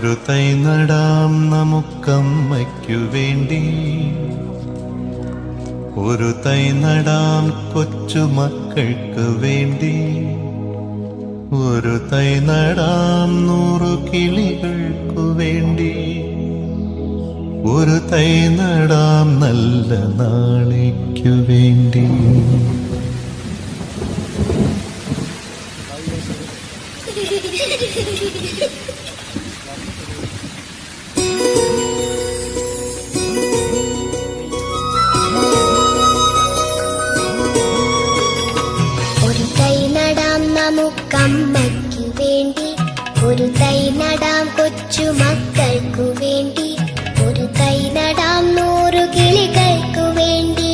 ഒരു തൈ നടാം നമുക്കമ്മയ്ക്കു വേണ്ടി, ഒരു തൈ നടാം കൊച്ചുമക്കൾക്ക് വേണ്ടി, ഒരു തൈ നടാം 100 കിളികൾക്കു വേണ്ടി, ഒരു തൈ നടാം നല്ല നാളേക്കു വേണ്ടി. ഒരു തൈ നടാം നമുക്കമ്മയ്ക്കു വേണ്ടി, ഒരു തൈ നടാം കൊച്ചുമക്കൾക്കു വേണ്ടി, ഒരു തൈ നടാം 100 കിളികൾക്കു വേണ്ടി,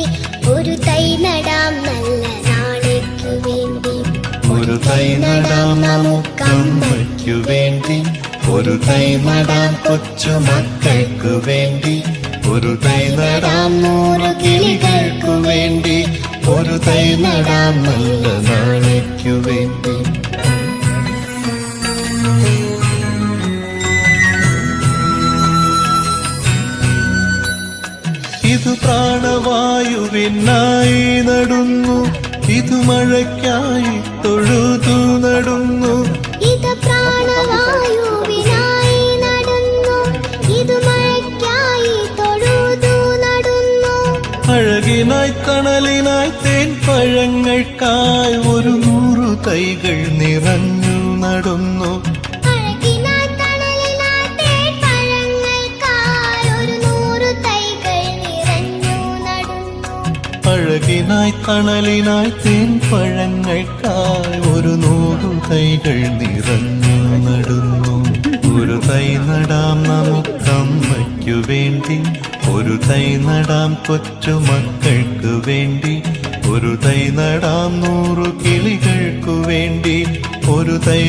ഒരു തൈ നടാം നല്ല നാളേക്കു വേണ്ടി. ഒരു തൈ നടാം നമുക്കമ്മയ്ക്കു വേണ്ടി, ഒരു തൈ നടാം കൊച്ചുമക്കൾക്കു വേണ്ടി, ഒരു തൈ നടാം 100 കിളികൾക്കു വേണ്ടി, ഒരു തൈ നടാം നല്ല നാളേക്കു വേണ്ടി. ഇത് പ്രാണവായുവിനായി നടുന്നു, ഇത് മഴയ്ക്കായി തൊഴുതു നടുന്നു, ഇത് പ്രാണവായുവിനായി നടുന്നു, ഇത് മഴയ്ക്കായി തൊഴുതു നടുന്നു. അഴകിനായി തണലിനായി തേൻ പഴങ്ങൾക്കായി 100 തൈകൾ നിറഞ്ഞു നടുന്നു, അഴകിനായി തണലിനായി തേൻ പഴങ്ങൾക്കായി 100 തൈകൾ നിറഞ്ഞു നടുന്നു. അഴകിനായി തണലിനായി തേൻ പഴങ്ങൾക്കായി 100 തൈകൾ നിറഞ്ഞു നടുന്നു. ഒരു തൈ നടാം നമുക്കമ്മയ്ക്കു വേണ്ടി, ഒരു തൈ നടാം കൊച്ചുമക്കൾക്ക് വേണ്ടി, ഒരു തൈ നടാം 100 കിളികൾക്കു വേണ്ടി, ഒരു തൈ